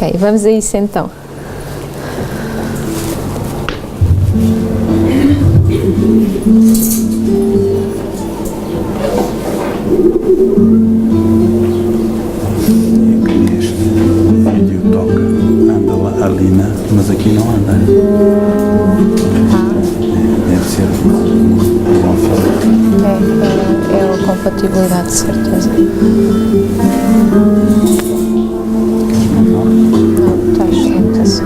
Ok, vamos a isso então. Este vídeo toca, anda lá, ali, mas aqui não anda. Deve ser uma falha. É a compatibilidade, de certeza. Não, está excelente assim.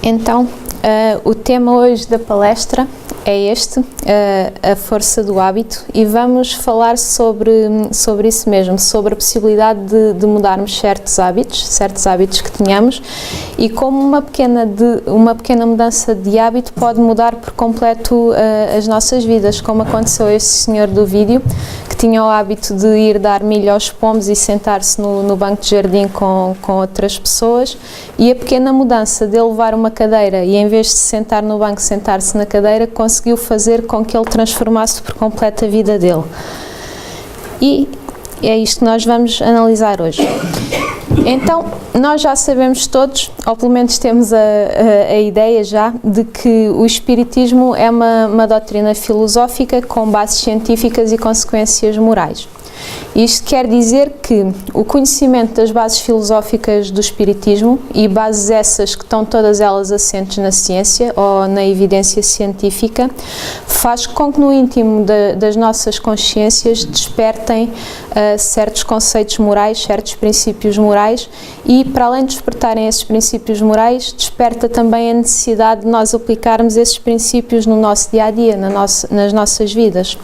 Então, o tema hoje da palestra é este, a força do hábito, e vamos falar sobre isso mesmo, sobre a possibilidade de mudarmos certos hábitos que tenhamos, e como uma pequena mudança de hábito pode mudar por completo as nossas vidas, como aconteceu a este senhor do vídeo, que tinha o hábito de ir dar milho aos pombos e sentar-se no banco de jardim com outras pessoas, e a pequena mudança de ele levar uma cadeira e, em vez de se sentar no banco, sentar-se na cadeira, conseguiu fazer com que ele transformasse por completo a vida dele. E é isto que nós vamos analisar hoje. Então, nós já sabemos todos, ou pelo menos temos a ideia já, de que o Espiritismo é uma doutrina filosófica com bases científicas e consequências morais. Isto quer dizer que o conhecimento das bases filosóficas do Espiritismo, e bases essas que estão todas elas assentes na ciência ou na evidência científica, faz com que no íntimo das nossas consciências despertem certos conceitos morais, certos princípios morais, e para além de despertarem esses princípios morais, desperta também a necessidade de nós aplicarmos esses princípios no nosso dia-a-dia, nas nossas vidas.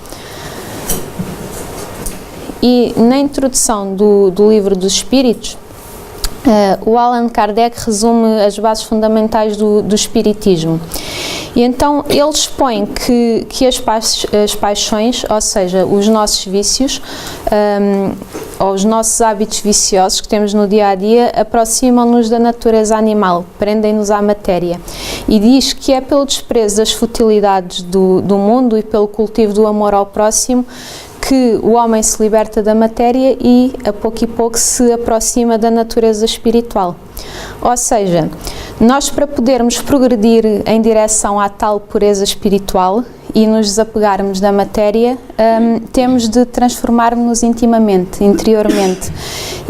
E na introdução do Livro dos Espíritos, o Allan Kardec resume as bases fundamentais do Espiritismo. E então ele expõe que as paixões, ou seja, os nossos vícios, ou os nossos hábitos viciosos que temos no dia-a-dia, aproximam-nos da natureza animal, prendem-nos à matéria. E diz que é pelo desprezo das futilidades do mundo e pelo cultivo do amor ao próximo que o homem se liberta da matéria e, a pouco se aproxima da natureza espiritual. Ou seja, nós, para podermos progredir em direção à tal pureza espiritual e nos desapegarmos da matéria, temos de transformar-nos intimamente, interiormente.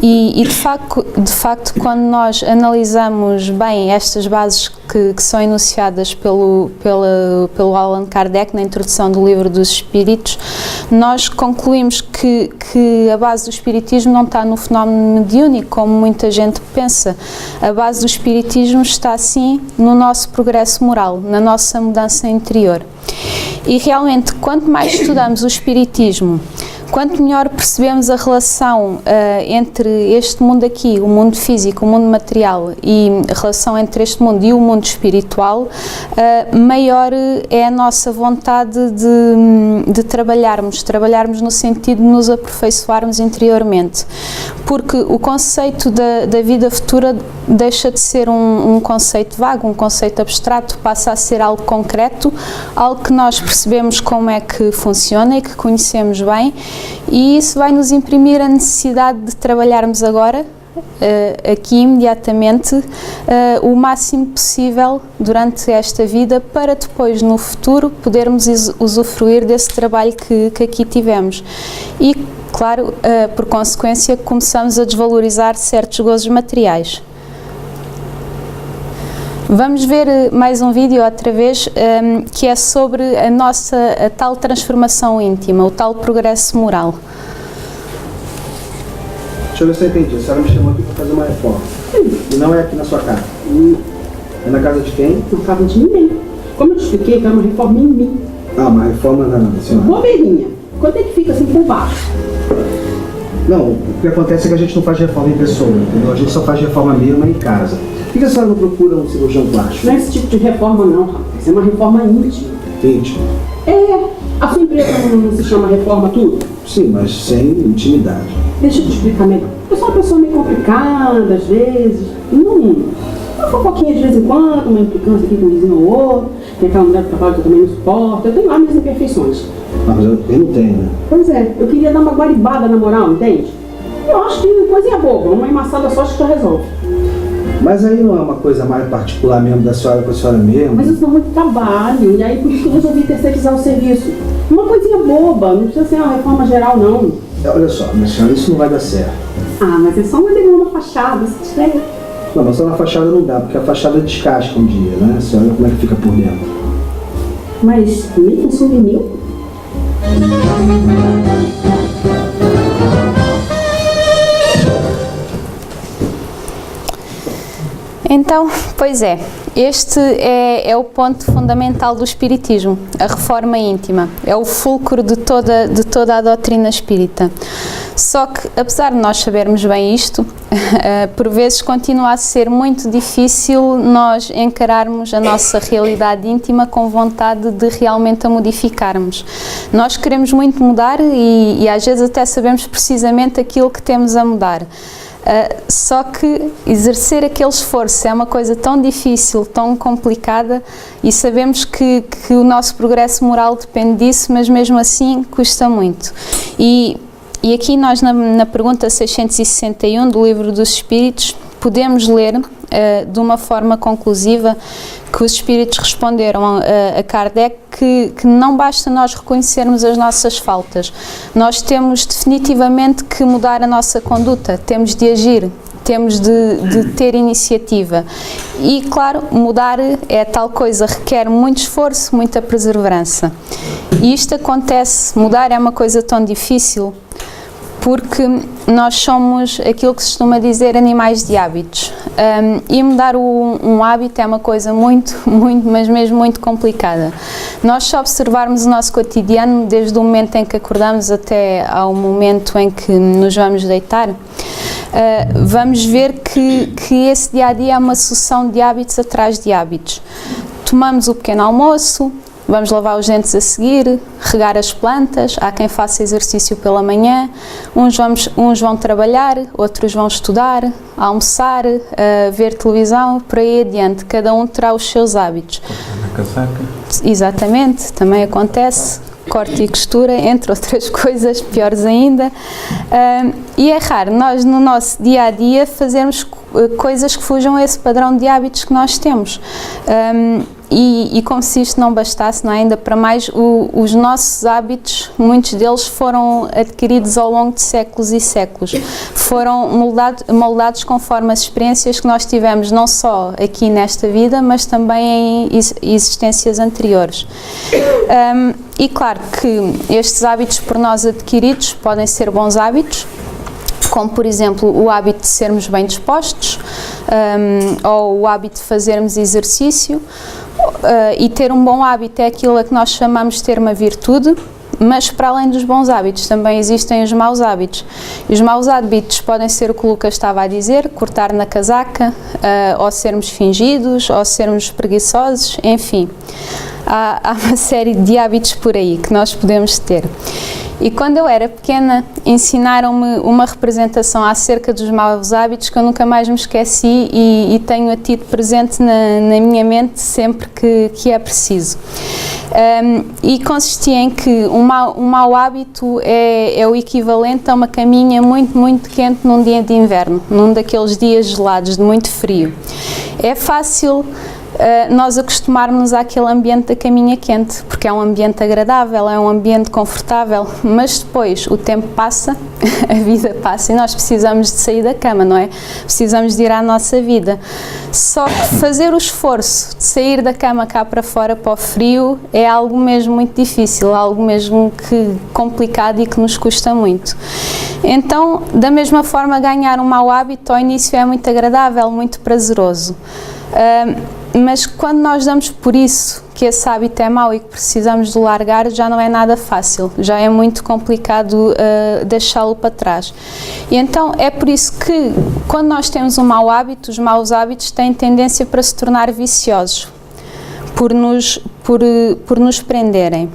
E de facto, quando nós analisamos bem estas bases que são enunciadas pelo Allan Kardec na introdução do Livro dos Espíritos, nós concluímos que a base do Espiritismo não está no fenómeno mediúnico, como muita gente pensa. A base do Espiritismo está, sim, no nosso progresso moral, na nossa mudança interior. E realmente, quanto mais estudamos o Espiritismo, Quanto melhor percebemos a relação entre este mundo aqui, o mundo físico, o mundo material, e a relação entre este mundo e o mundo espiritual, maior é a nossa vontade de trabalharmos no sentido de nos aperfeiçoarmos interiormente. Porque o conceito da vida futura deixa de ser um conceito vago, um conceito abstrato, passa a ser algo concreto, algo que nós percebemos como é que funciona e que conhecemos bem, e isso vai nos imprimir a necessidade de trabalharmos agora, aqui imediatamente, o máximo possível durante esta vida, para depois no futuro podermos usufruir desse trabalho que aqui tivemos. E claro, por consequência, começamos a desvalorizar certos gozos materiais. Vamos ver mais um vídeo outra vez, que é sobre a tal transformação íntima, o tal progresso moral. Deixa eu ver se eu entendi. A senhora me chamou aqui para fazer uma reforma. E não é aqui na sua casa. É na casa de quem? Na casa de ninguém. Como eu te expliquei, é uma reforma em mim. Ah, uma reforma na senhora. Bobeirinha. Quanto é que fica assim por baixo? Não, o que acontece é que a gente não faz reforma em pessoa, entendeu? A gente só faz reforma mesmo em casa. Por que a senhora não procura um cirurgião plástico? Não é esse tipo de reforma não, rapaz. Isso é uma reforma íntima. Íntimo? É. A sua empresa não se chama Reforma Tudo? Sim, mas sem intimidade. Deixa eu te explicar melhor. Eu sou uma pessoa meio complicada, às vezes. Uma fofoquinha de vez em quando, uma implicância aqui com um vizinho ou outro. Tem aquela mulher do trabalho que eu também não suporto. Eu tenho lá minhas imperfeições. Ah, mas eu não tenho, né? Pois é, eu queria dar uma guaribada na moral, entende? Eu acho que coisinha boba, uma emassada só acho que já resolve. Mas aí não é uma coisa mais particular mesmo da senhora com a senhora mesmo? Mas isso dá muito trabalho, e aí por isso que eu resolvi terceirizar o serviço. Uma coisinha boba, não precisa ser uma reforma geral não. Olha só, minha senhora, isso não vai dar certo. Ah, mas é só uma aderir na fachada, se tiver. Não, mas só na fachada não dá, porque a fachada descasca um dia, né? A senhora como é que fica por dentro? Mas nem um souvenir? Então, pois é, este é o ponto fundamental do espiritismo, a reforma íntima, é o fulcro de toda a doutrina espírita. Só que, apesar de nós sabermos bem isto, por vezes continua a ser muito difícil nós encararmos a nossa realidade íntima com vontade de realmente a modificarmos. Nós queremos muito mudar e às vezes até sabemos precisamente aquilo que temos a mudar. Só que exercer aquele esforço é uma coisa tão difícil, tão complicada, e sabemos que o nosso progresso moral depende disso, mas mesmo assim custa muito. E aqui nós na pergunta 661 do Livro dos Espíritos podemos ler de uma forma conclusiva que os Espíritos responderam a Kardec que não basta nós reconhecermos as nossas faltas, nós temos definitivamente que mudar a nossa conduta, temos de agir, temos de ter iniciativa. E claro, mudar é tal coisa, requer muito esforço, muita perseverança. E isto acontece, mudar é uma coisa tão difícil, porque nós somos aquilo que se costuma dizer animais de hábitos, e mudar um hábito é uma coisa muito, mas mesmo muito complicada. Nós só observarmos o nosso cotidiano, desde o momento em que acordamos até ao momento em que nos vamos deitar, vamos ver que esse dia-a-dia é uma sucessão de hábitos atrás de hábitos. Tomamos o pequeno almoço, vamos lavar os dentes a seguir, regar as plantas, há quem faça exercício pela manhã, uns vão trabalhar, outros vão estudar, almoçar, ver televisão, por aí adiante. Cada um terá os seus hábitos. Na casaca. Exatamente, também acontece. Corte e costura, entre outras coisas, piores ainda. E é raro nós, no nosso dia-a-dia, fazermos coisas que fujam a esse padrão de hábitos que nós temos. E como se isto não bastasse, não é? Ainda para mais, os nossos hábitos, muitos deles foram adquiridos ao longo de séculos e séculos. Foram moldados conforme as experiências que nós tivemos, não só aqui nesta vida, mas também em existências anteriores. E claro que estes hábitos por nós adquiridos podem ser bons hábitos, como por exemplo o hábito de sermos bem dispostos, ou o hábito de fazermos exercício, e ter um bom hábito é aquilo a que nós chamamos de ter uma virtude, Mas para além dos bons hábitos também existem os maus hábitos. E os maus hábitos podem ser o que o Lucas estava a dizer, cortar na casaca, ou sermos fingidos, ou sermos preguiçosos, enfim. Há uma série de hábitos por aí que nós podemos ter. E quando eu era pequena, ensinaram-me uma representação acerca dos maus hábitos que eu nunca mais me esqueci e tenho-a tido presente na minha mente sempre que é preciso. E consistia em que um mau hábito é o equivalente a uma caminha muito, muito quente num dia de inverno, num daqueles dias gelados, de muito frio. É fácil nós acostumarmos àquele ambiente da caminha quente, porque é um ambiente agradável, é um ambiente confortável, mas depois o tempo passa, a vida passa e nós precisamos de sair da cama, não é? Precisamos de ir à nossa vida. Só que fazer o esforço de sair da cama cá para fora, para o frio, é algo mesmo muito difícil, algo mesmo que complicado e que nos custa muito. Então, da mesma forma, ganhar um mau hábito ao início é muito agradável, muito prazeroso. Mas quando nós damos por isso que esse hábito é mau e que precisamos de largar, já não é nada fácil, já é muito complicado deixá-lo para trás. E então é por isso que quando nós temos um mau hábito, os maus hábitos têm tendência para se tornar viciosos, por nos prenderem.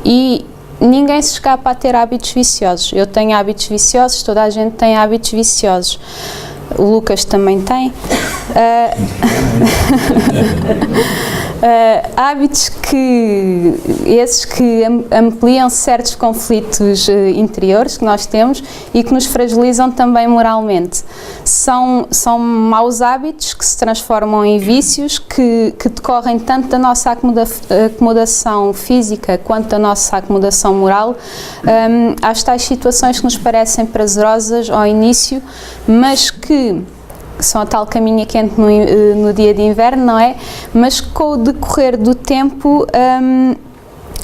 E ninguém se escapa a ter hábitos viciosos. Eu tenho hábitos viciosos, toda a gente tem hábitos viciosos. O Lucas também tem. Hábitos esses que ampliam certos conflitos interiores que nós temos e que nos fragilizam também moralmente. São maus hábitos que se transformam em vícios que decorrem tanto da nossa acomodação física quanto da nossa acomodação moral. Às tais situações que nos parecem prazerosas ao início, mas que são a tal caminha quente no dia de inverno, não é? Mas com o decorrer do tempo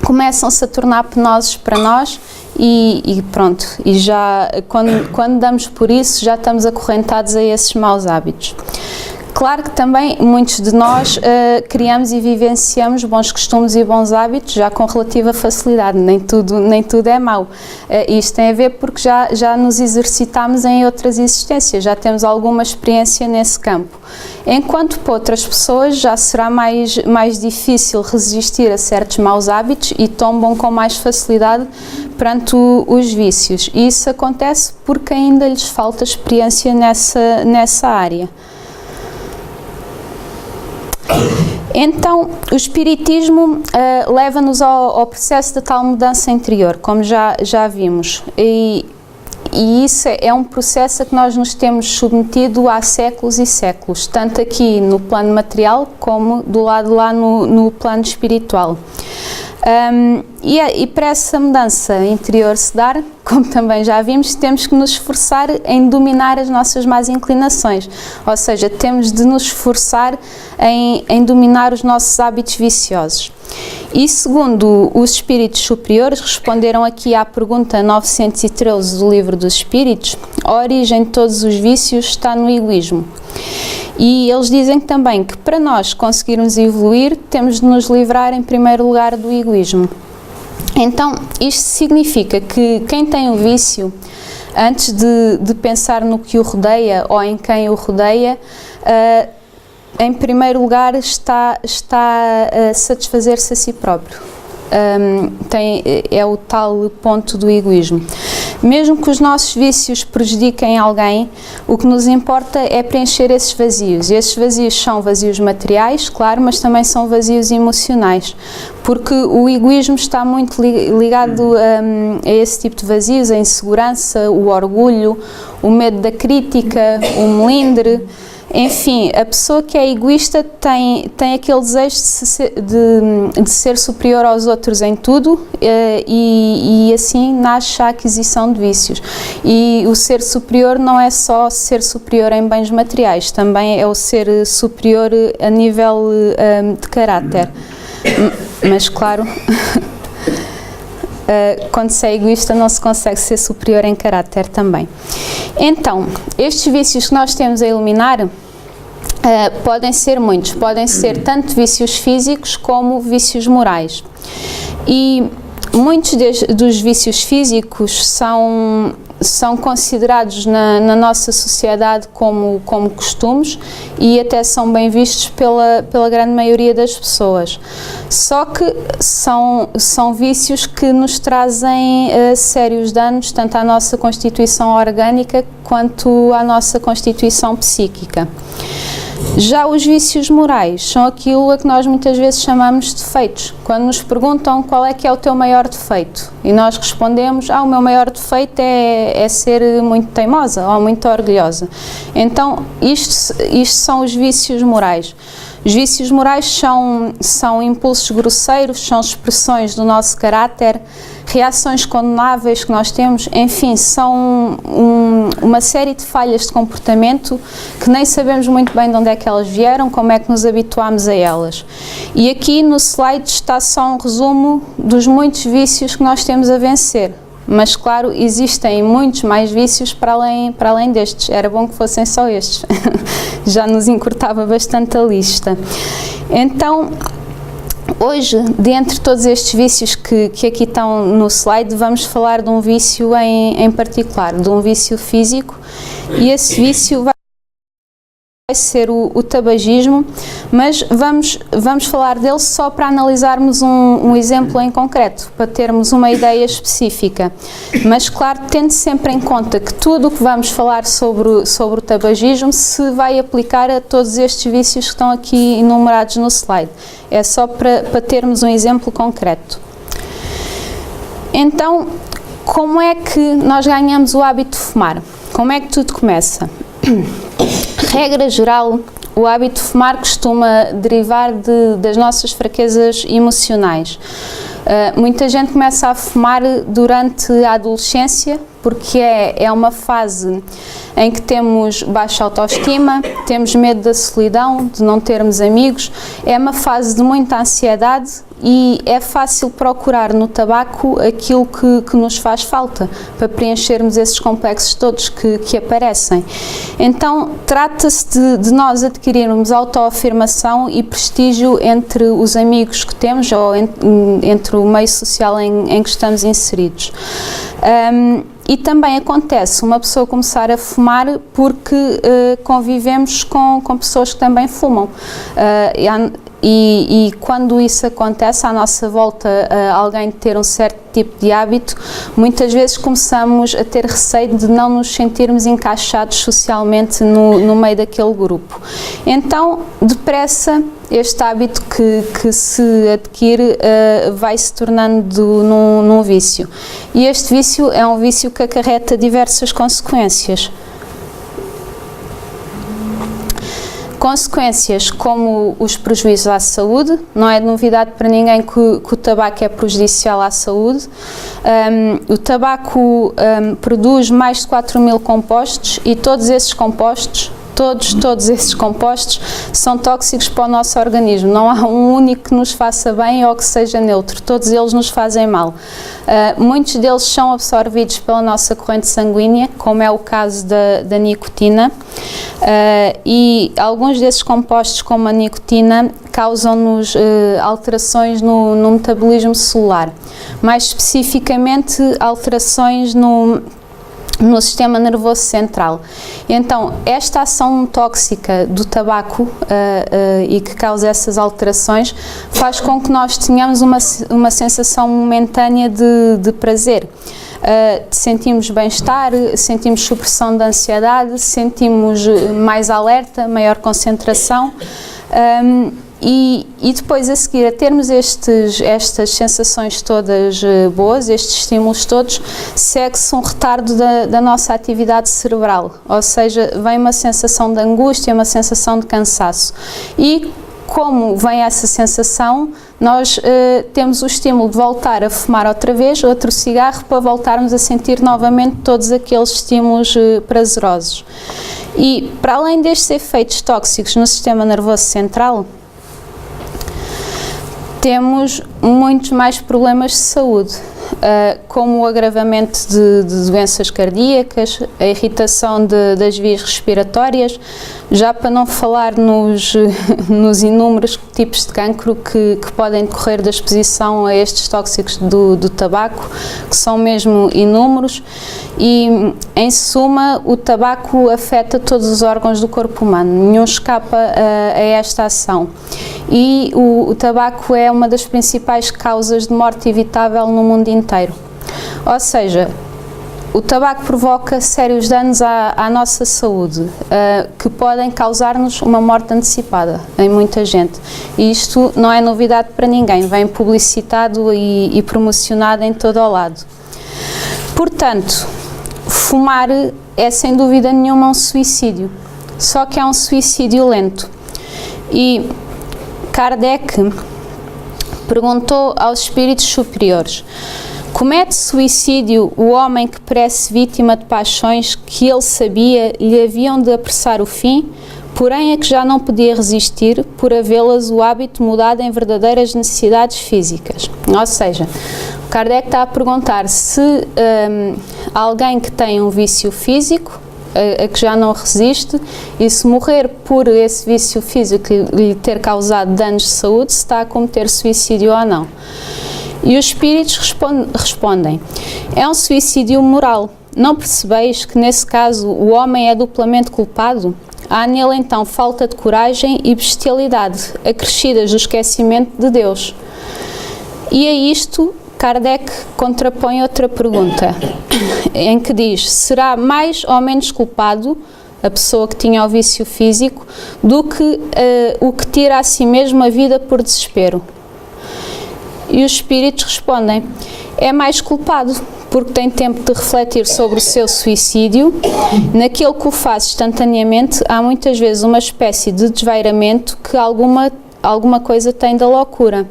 começam-se a tornar penosos para nós e pronto, e já quando damos por isso já estamos acorrentados a esses maus hábitos. Claro que também muitos de nós criamos e vivenciamos bons costumes e bons hábitos já com relativa facilidade, nem tudo é mau. Isto tem a ver porque já nos exercitamos em outras existências, já temos alguma experiência nesse campo. Enquanto para outras pessoas já será mais difícil resistir a certos maus hábitos e tombam com mais facilidade perante os vícios. E isso acontece porque ainda lhes falta experiência nessa área. Então, o Espiritismo leva-nos ao processo da tal mudança interior, como já vimos, e isso é um processo a que nós nos temos submetido há séculos e séculos, tanto aqui no plano material como do lado lá no plano espiritual. E para essa mudança interior se dar, como também já vimos, temos que nos esforçar em dominar as nossas más inclinações, ou seja, temos de nos esforçar em dominar os nossos hábitos viciosos. E segundo os espíritos superiores, responderam aqui à pergunta 913 do Livro dos Espíritos, a origem de todos os vícios está no egoísmo. E eles dizem também que para nós conseguirmos evoluir, temos de nos livrar em primeiro lugar do egoísmo. Então, isto significa que quem tem o vício, antes de pensar no que o rodeia ou em quem o rodeia, em primeiro lugar está a satisfazer-se a si próprio. É o tal ponto do egoísmo. Mesmo que os nossos vícios prejudiquem alguém, o que nos importa é preencher esses vazios. E esses vazios são vazios materiais, claro, mas também são vazios emocionais, porque o egoísmo está muito ligado a esse tipo de vazios, a insegurança, o orgulho, o medo da crítica, o melindre. Enfim, a pessoa que é egoísta tem aquele desejo de ser superior aos outros em tudo e assim nasce a aquisição de vícios. E o ser superior não é só ser superior em bens materiais, também é o ser superior a nível de caráter. Mas claro, quando se é egoísta não se consegue ser superior em caráter também. Então, estes vícios que nós temos a eliminar podem ser muitos, podem ser tanto vícios físicos como vícios morais. E Muitos dos vícios físicos são considerados na nossa sociedade como costumes e até são bem vistos pela grande maioria das pessoas. Só que são vícios que nos trazem sérios danos, tanto à nossa constituição orgânica quanto à nossa constituição psíquica. Já os vícios morais são aquilo a que nós muitas vezes chamamos de defeitos. Quando nos perguntam qual é que é o teu maior defeito e nós respondemos, o meu maior defeito é ser muito teimosa ou muito orgulhosa. Então, isto são os vícios morais. Os vícios morais são impulsos grosseiros, são expressões do nosso caráter, reações condenáveis que nós temos, enfim, são uma série de falhas de comportamento que nem sabemos muito bem de onde é que elas vieram, como é que nos habituámos a elas. E aqui no slide está só um resumo dos muitos vícios que nós temos a vencer. Mas, claro, existem muitos mais vícios para além destes. Era bom que fossem só estes. Já nos encurtava bastante a lista. Então, hoje, dentre todos estes vícios que aqui estão no slide, vamos falar de um vício em particular, de um vício físico. E esse vício vai ser o tabagismo, mas vamos falar dele só para analisarmos um exemplo em concreto, para termos uma ideia específica. Mas, claro, tendo sempre em conta que tudo o que vamos falar sobre o tabagismo se vai aplicar a todos estes vícios que estão aqui enumerados no slide. É só para termos um exemplo concreto. Então, como é que nós ganhamos o hábito de fumar? Como é que tudo começa? Regra geral, o hábito de fumar costuma derivar das nossas fraquezas emocionais. Muita gente começa a fumar durante a adolescência, porque é uma fase em que temos baixa autoestima, temos medo da solidão, de não termos amigos, é uma fase de muita ansiedade e é fácil procurar no tabaco aquilo que nos faz falta, para preenchermos esses complexos todos que aparecem. Então, trata-se de nós adquirirmos autoafirmação e prestígio entre os amigos que temos ou entre o meio social em que estamos inseridos. E também acontece uma pessoa começar a fumar porque convivemos com pessoas que também fumam. E quando isso acontece, à nossa volta, alguém ter um certo tipo de hábito, muitas vezes começamos a ter receio de não nos sentirmos encaixados socialmente no meio daquele grupo. Então, depressa, este hábito que se adquire vai se tornando num vício. E este vício é um vício que acarreta diversas consequências. Consequências como os prejuízos à saúde, não é novidade para ninguém que o tabaco é prejudicial à saúde. O tabaco produz mais de 4.000 compostos e todos esses compostos, todos esses compostos são tóxicos para o nosso organismo. Não há um único que nos faça bem ou que seja neutro, todos eles nos fazem mal. Muitos deles são absorvidos pela nossa corrente sanguínea, como é o caso da nicotina, e alguns desses compostos, como a nicotina, causam-nos alterações no metabolismo celular, mais especificamente alterações no sistema nervoso central. Então, esta ação tóxica do tabaco e que causa essas alterações faz com que nós tenhamos uma sensação momentânea de prazer. Sentimos bem-estar, sentimos supressão da ansiedade, sentimos mais alerta, maior concentração. E depois, a seguir, a termos estas sensações todas boas, estes estímulos todos, segue-se um retardo da nossa atividade cerebral, ou seja, vem uma sensação de angústia, uma sensação de cansaço. E como vem essa sensação, nós temos o estímulo de voltar a fumar outra vez, outro cigarro, para voltarmos a sentir novamente todos aqueles estímulos prazerosos. E, para além destes efeitos tóxicos no sistema nervoso central, temos muitos mais problemas de saúde. como o agravamento de doenças cardíacas, a irritação das vias respiratórias, já para não falar nos inúmeros tipos de cancro que podem decorrer da exposição a estes tóxicos do tabaco, que são mesmo inúmeros, e em suma o tabaco afeta todos os órgãos do corpo humano, nenhum escapa a esta ação. E o tabaco é uma das principais causas de morte evitável no mundo inteiro. Ou seja, o tabaco provoca sérios danos à nossa saúde, que podem causar-nos uma morte antecipada em muita gente. E isto não é novidade para ninguém, vem publicitado e promocionado em todo o lado. Portanto, fumar é sem dúvida nenhuma um suicídio, só que é um suicídio lento. E Kardec perguntou aos espíritos superiores: comete suicídio o homem que parece vítima de paixões que ele sabia lhe haviam de apressar o fim, porém a que já não podia resistir por havê-las o hábito mudado em verdadeiras necessidades físicas? Ou seja, Kardec está a perguntar se alguém que tem um vício físico, a que já não resiste, e se morrer por esse vício físico lhe ter causado danos de saúde, se está a cometer suicídio ou não. E os espíritos respondem: é um suicídio moral. Não percebeis que nesse caso o homem é duplamente culpado? Há nele então falta de coragem e bestialidade, acrescidas do esquecimento de Deus. E a isto Kardec contrapõe outra pergunta, em que diz: será mais ou menos culpado a pessoa que tinha o vício físico do que o que tira a si mesmo a vida por desespero? E os espíritos respondem: é mais culpado, porque tem tempo de refletir sobre o seu suicídio. Naquele que o faz instantaneamente, há muitas vezes uma espécie de desvairamento que alguma coisa tem da loucura.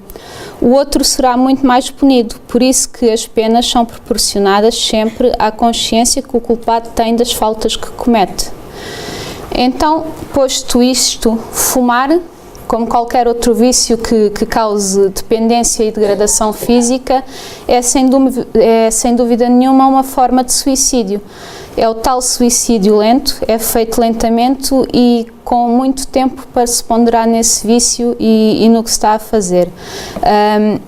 O outro será muito mais punido, por isso que as penas são proporcionadas sempre à consciência que o culpado tem das faltas que comete. Então, posto isto, fumar, como qualquer outro vício que cause dependência e degradação física, é sem dúvida nenhuma uma forma de suicídio. É o tal suicídio lento, é feito lentamente e com muito tempo para se ponderar nesse vício e no que se está a fazer.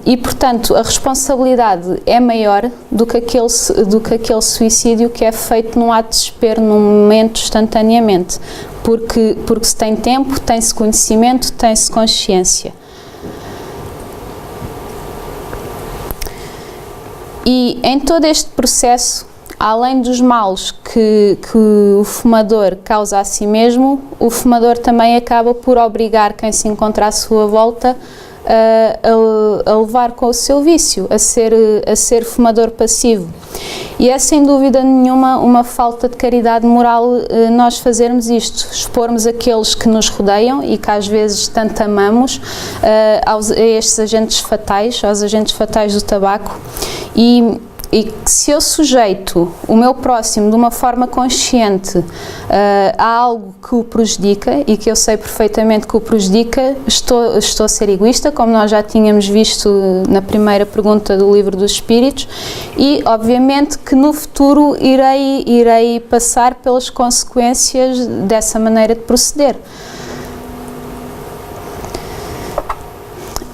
E, portanto, a responsabilidade é maior do que aquele suicídio que é feito num ato de desespero, num momento, instantaneamente. Porque se tem tempo, tem-se conhecimento, tem-se consciência. E em todo este processo, além dos males que o fumador causa a si mesmo, o fumador também acaba por obrigar quem se encontra à sua volta a levar com o seu vício, a ser fumador passivo. E é sem dúvida nenhuma uma falta de caridade moral nós fazermos isto, expormos aqueles que nos rodeiam e que às vezes tanto amamos a estes agentes fatais, aos agentes fatais do tabaco. E se eu sujeito o meu próximo de uma forma consciente a algo que o prejudica e que eu sei perfeitamente que o prejudica, estou a ser egoísta, como nós já tínhamos visto na primeira pergunta do Livro dos Espíritos, e obviamente que no futuro irei passar pelas consequências dessa maneira de proceder.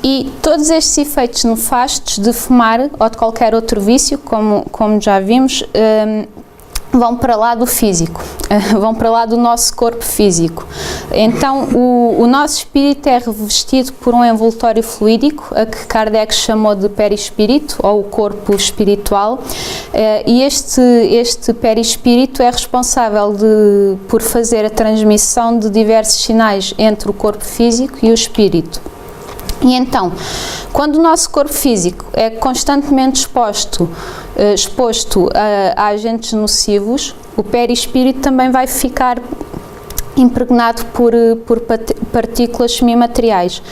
E todos estes efeitos nefastos de fumar ou de qualquer outro vício, como já vimos, vão para lá do físico, vão para lá do nosso corpo físico. Então o nosso espírito é revestido por um envoltório fluídico, a que Kardec chamou de perispírito, ou o corpo espiritual, e este perispírito é responsável por fazer a transmissão de diversos sinais entre o corpo físico e o espírito. E então, quando o nosso corpo físico é constantemente exposto a agentes nocivos, o perispírito também vai ficar impregnado por partículas semimateriais.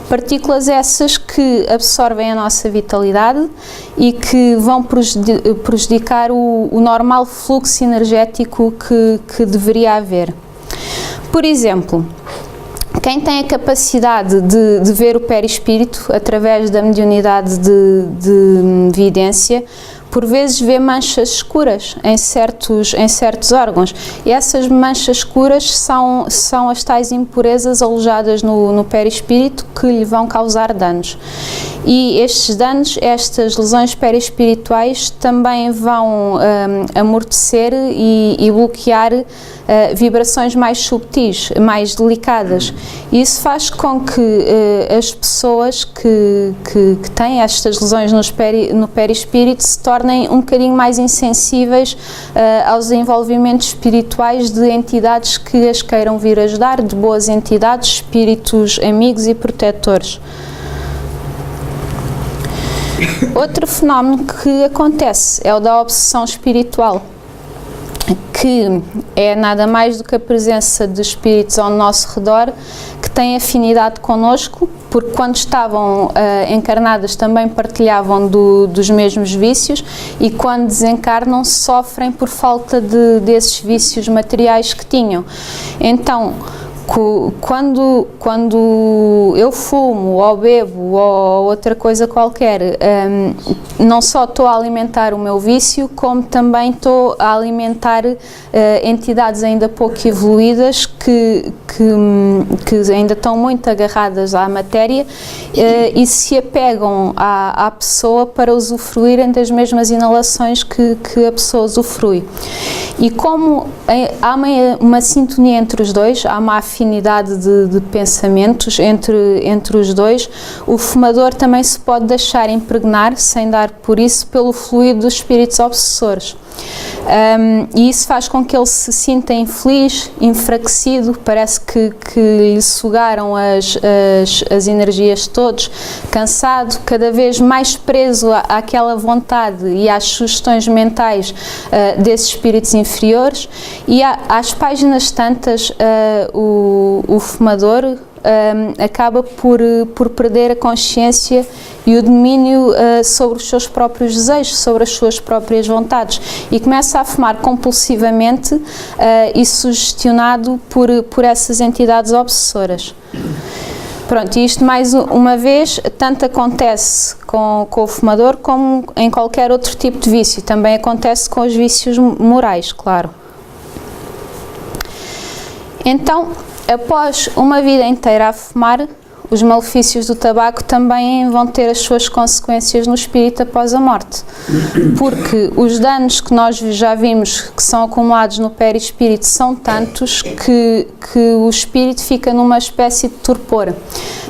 Partículas essas que absorvem a nossa vitalidade e que vão prejudicar o normal fluxo energético que deveria haver. Por exemplo, Quem tem a capacidade de ver o perispírito através da mediunidade de vidência, por vezes vê manchas escuras em certos órgãos, e essas manchas escuras são as tais impurezas alojadas no perispírito que lhe vão causar danos. E estes danos, estas lesões perispirituais também vão amortecer e bloquear vibrações mais subtis, mais delicadas. Isso faz com que as pessoas que têm estas lesões no perispírito se tornem um bocadinho mais insensíveis aos envolvimentos espirituais de entidades que as queiram vir ajudar, de boas entidades, espíritos amigos e protetores. Outro fenómeno que acontece é o da obsessão espiritual, que é nada mais do que a presença de espíritos ao nosso redor que têm afinidade connosco, porque quando estavam encarnadas também partilhavam dos mesmos vícios, e quando desencarnam sofrem por falta desses vícios materiais que tinham. Então, quando eu fumo ou bebo ou outra coisa qualquer, não só estou a alimentar o meu vício, como também estou a alimentar entidades ainda pouco evoluídas que ainda estão muito agarradas à matéria e se apegam à pessoa para usufruírem das mesmas inalações que a pessoa usufrui. E como há uma sintonia entre os dois, há uma afinidade de pensamentos entre os dois, o fumador também se pode deixar impregnar, sem dar por isso, pelo fluido dos espíritos obsessores. E isso faz com que ele se sinta infeliz, enfraquecido, parece que lhe sugaram as energias todas, cansado, cada vez mais preso àquela vontade e às sugestões mentais desses espíritos inferiores, e às páginas tantas o fumador acaba por perder a consciência e o domínio sobre os seus próprios desejos, sobre as suas próprias vontades, e começa a fumar compulsivamente e sugestionado por essas entidades obsessoras. Pronto, e isto mais uma vez tanto acontece com o fumador como em qualquer outro tipo de vício, também acontece com os vícios morais, claro. Então, após uma vida inteira a fumar, os malefícios do tabaco também vão ter as suas consequências no espírito após a morte, porque os danos que nós já vimos que são acumulados no perispírito são tantos que o espírito fica numa espécie de torpor.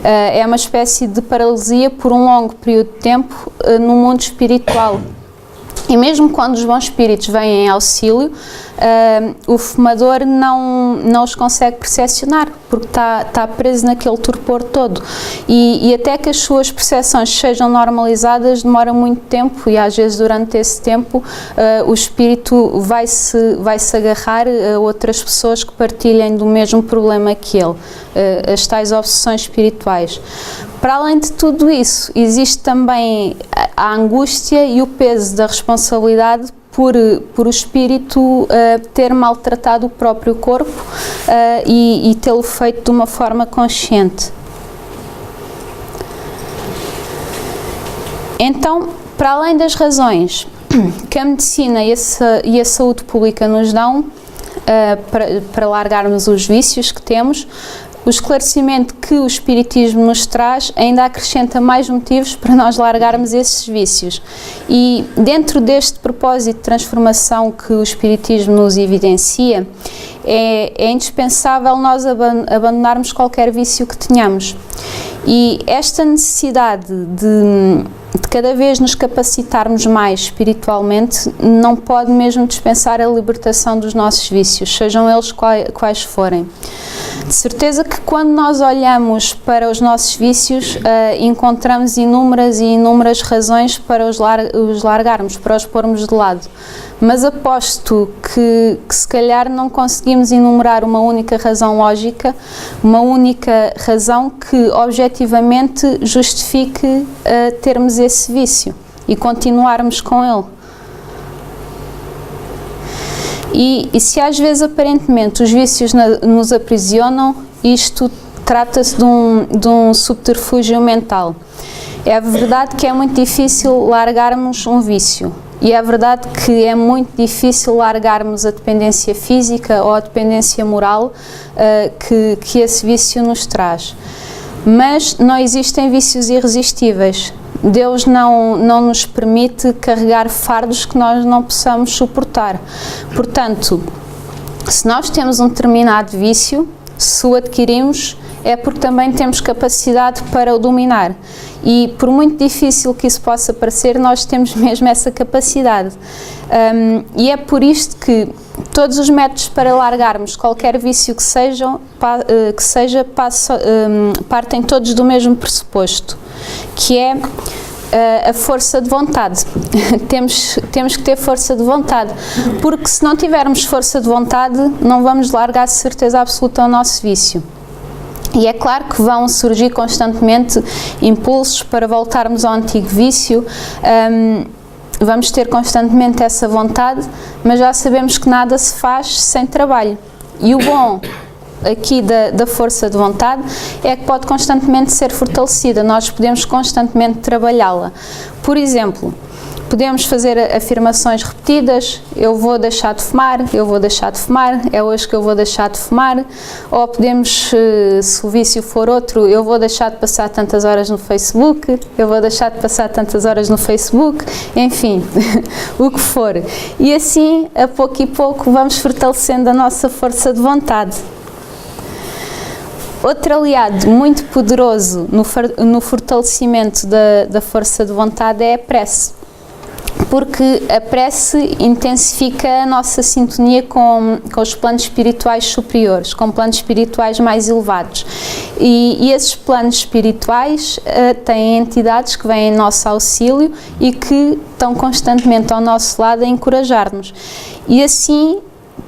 É uma espécie de paralisia por um longo período de tempo no mundo espiritual. E mesmo quando os bons espíritos vêm em auxílio, o fumador não os consegue percepcionar, porque está preso naquele torpor todo. E até que as suas percepções sejam normalizadas demora muito tempo, e às vezes durante esse tempo o espírito vai-se agarrar a outras pessoas que partilhem do mesmo problema que ele, as tais obsessões espirituais. Para além de tudo isso, existe também a angústia e o peso da responsabilidade por o espírito ter maltratado o próprio corpo e tê-lo feito de uma forma consciente. Então, para além das razões que a medicina e a saúde pública nos dão para largarmos os vícios que temos, o esclarecimento que o Espiritismo nos traz ainda acrescenta mais motivos para nós largarmos esses vícios. E dentro deste propósito de transformação que o Espiritismo nos evidencia, é indispensável nós abandonarmos qualquer vício que tenhamos. E esta necessidade de cada vez nos capacitarmos mais espiritualmente não pode mesmo dispensar a libertação dos nossos vícios, sejam eles quais forem. De certeza que quando nós olhamos para os nossos vícios, encontramos inúmeras razões para os largarmos, para os pormos de lado. Mas aposto que se calhar não conseguimos enumerar uma única razão lógica, uma única razão que objetivamente justifique termos esse vício e continuarmos com ele. E se às vezes aparentemente os vícios nos aprisionam, isto trata-se de um subterfúgio mental. É verdade que é muito difícil largarmos um vício. E é verdade que é muito difícil largarmos a dependência física ou a dependência moral que esse vício nos traz. Mas não existem vícios irresistíveis. Deus não nos permite carregar fardos que nós não possamos suportar. Portanto, se nós temos um determinado vício, se o adquirimos, é porque também temos capacidade para o dominar. E por muito difícil que isso possa parecer, nós temos mesmo essa capacidade. E é por isto que todos os métodos para largarmos qualquer vício que seja, partem todos do mesmo pressuposto, que é a força de vontade. temos que ter força de vontade, porque se não tivermos força de vontade, não vamos largar de certeza absoluta o nosso vício. E é claro que vão surgir constantemente impulsos para voltarmos ao antigo vício, vamos ter constantemente essa vontade, mas já sabemos que nada se faz sem trabalho. E o bom aqui da força de vontade é que pode constantemente ser fortalecida, nós podemos constantemente trabalhá-la. Por exemplo, podemos fazer afirmações repetidas: eu vou deixar de fumar, eu vou deixar de fumar, é hoje que eu vou deixar de fumar. Ou podemos, se o vício for outro, eu vou deixar de passar tantas horas no Facebook, eu vou deixar de passar tantas horas no Facebook, enfim, o que for. E assim, a pouco e pouco, vamos fortalecendo a nossa força de vontade. Outro aliado muito poderoso no fortalecimento da força de vontade é a prece, porque a prece intensifica a nossa sintonia com os planos espirituais superiores, com planos espirituais mais elevados. E esses planos espirituais têm entidades que vêm em nosso auxílio e que estão constantemente ao nosso lado a encorajar-nos. E assim,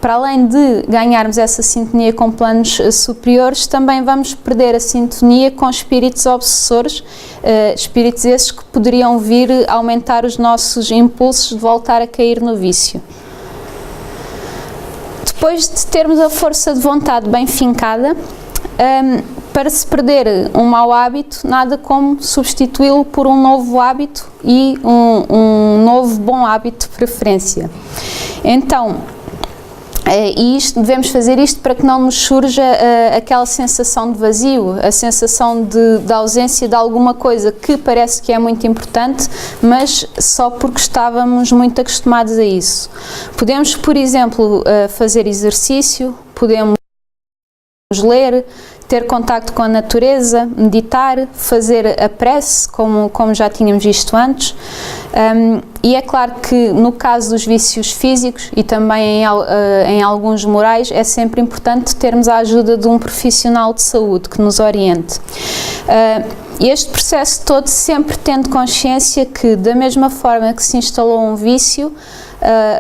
para além de ganharmos essa sintonia com planos superiores, também vamos perder a sintonia com espíritos obsessores, espíritos esses que poderiam vir aumentar os nossos impulsos de voltar a cair no vício. Depois de termos a força de vontade bem fincada, para se perder um mau hábito, nada como substituí-lo por um novo hábito e um novo bom hábito de preferência. Então, e devemos fazer isto para que não nos surja aquela sensação de vazio, a sensação de ausência de alguma coisa que parece que é muito importante, mas só porque estávamos muito acostumados a isso. Podemos, por exemplo, fazer exercício, podemos ler, ter contacto com a natureza, meditar, fazer a prece, como já tínhamos visto antes. E é claro que no caso dos vícios físicos e também em alguns morais, é sempre importante termos a ajuda de um profissional de saúde que nos oriente. Este processo todo sempre tendo consciência que, da mesma forma que se instalou um vício,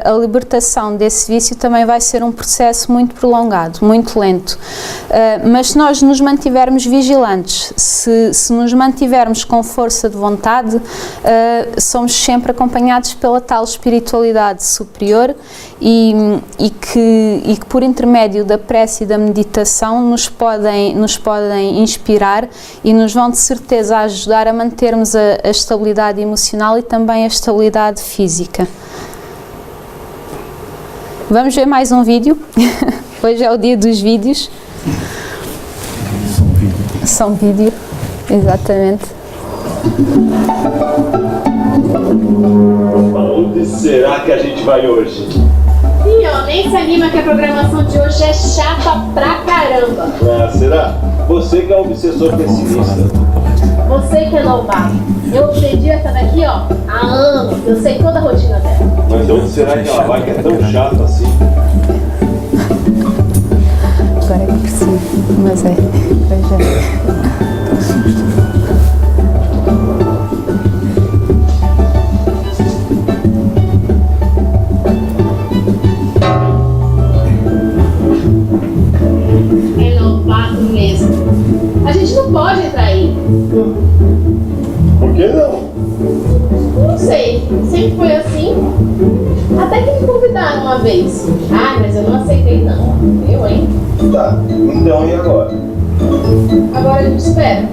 a libertação desse vício também vai ser um processo muito prolongado, muito lento. Mas se nós nos mantivermos vigilantes, se nos mantivermos com força de vontade, somos sempre acompanhados pela tal espiritualidade superior e que por intermédio da prece e da meditação nos podem inspirar e nos vão de certeza ajudar a mantermos a estabilidade emocional e também a estabilidade física. Vamos ver mais um vídeo. Hoje é o dia dos vídeos. São vídeo, exatamente. Onde será que a gente vai hoje? Ih, ó, nem se anima que a programação de hoje é chata pra caramba. Ah, será? Você que é o obsessor pessimista. Você que é novato. Eu aprendi essa daqui, ó, há anos. Eu sei toda a rotina dela. Mas onde será que ela vai que é tão chata assim? Agora é que preciso, mas veja. É novato mesmo. A gente não pode entrar aí. Por que não? Não sei, sempre foi assim. Até que me convidaram uma vez. Ah, mas eu não aceitei não. Eu, hein? Tá, então e agora? Agora a gente espera.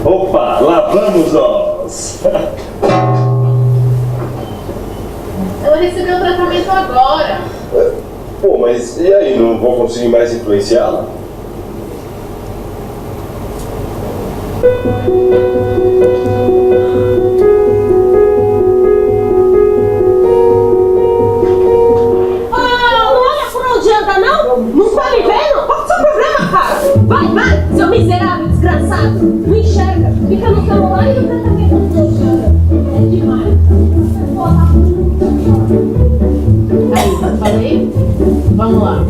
Opa, lá vamos nós! Ela recebeu o tratamento agora. Pô, mas e aí, não vou conseguir mais influenciá-la? Não olha por onde anda, não? Não tá me vendo? Qual que é o seu problema, cara? Vai, seu miserável desgraçado. Não enxerga. Fica no celular e no tratamento do seu. É demais. Aí, falei? Vamos lá.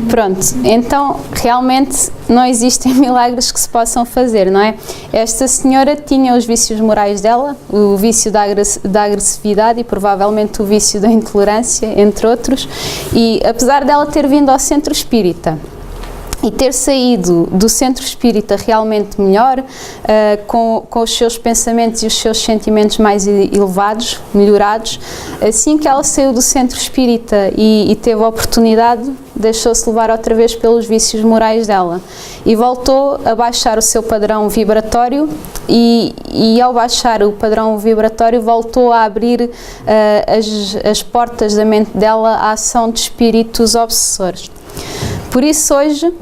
Pronto, então realmente não existem milagres que se possam fazer, não é? Esta senhora tinha os vícios morais dela, o vício da agressividade e provavelmente o vício da intolerância, entre outros, e apesar dela ter vindo ao centro espírita e ter saído do centro espírita realmente melhor, com os seus pensamentos e os seus sentimentos mais elevados, melhorados, assim que ela saiu do centro espírita e teve a oportunidade, deixou-se levar outra vez pelos vícios morais dela e voltou a baixar o seu padrão vibratório e ao baixar o padrão vibratório voltou a abrir as portas da mente dela à ação de espíritos obsessores. Por isso hoje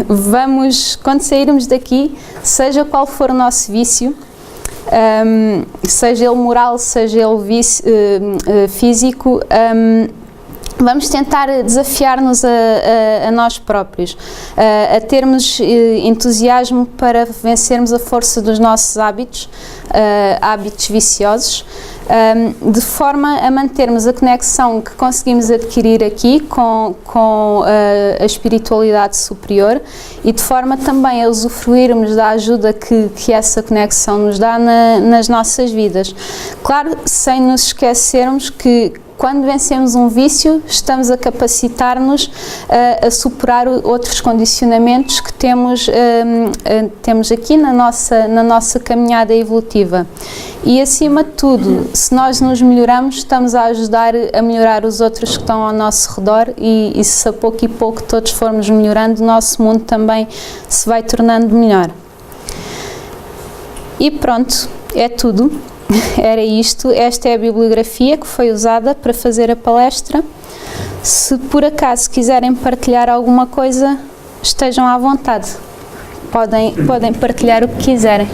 vamos, quando sairmos daqui, seja qual for o nosso vício, seja ele moral, seja ele físico, vamos tentar desafiar-nos a nós próprios, a termos entusiasmo para vencermos a força dos nossos hábitos viciosos, de forma a mantermos a conexão que conseguimos adquirir aqui com a espiritualidade superior e de forma também a usufruirmos da ajuda que essa conexão nos dá nas nossas vidas. Claro, sem nos esquecermos que quando vencemos um vício, estamos a capacitar-nos a superar outros condicionamentos que temos aqui na nossa caminhada evolutiva. E, acima de tudo, se nós nos melhoramos, estamos a ajudar a melhorar os outros que estão ao nosso redor e se a pouco e pouco todos formos melhorando, o nosso mundo também se vai tornando melhor. E pronto, é tudo. Era isto, esta é a bibliografia que foi usada para fazer a palestra. Se por acaso quiserem partilhar alguma coisa, estejam à vontade. Podem partilhar o que quiserem.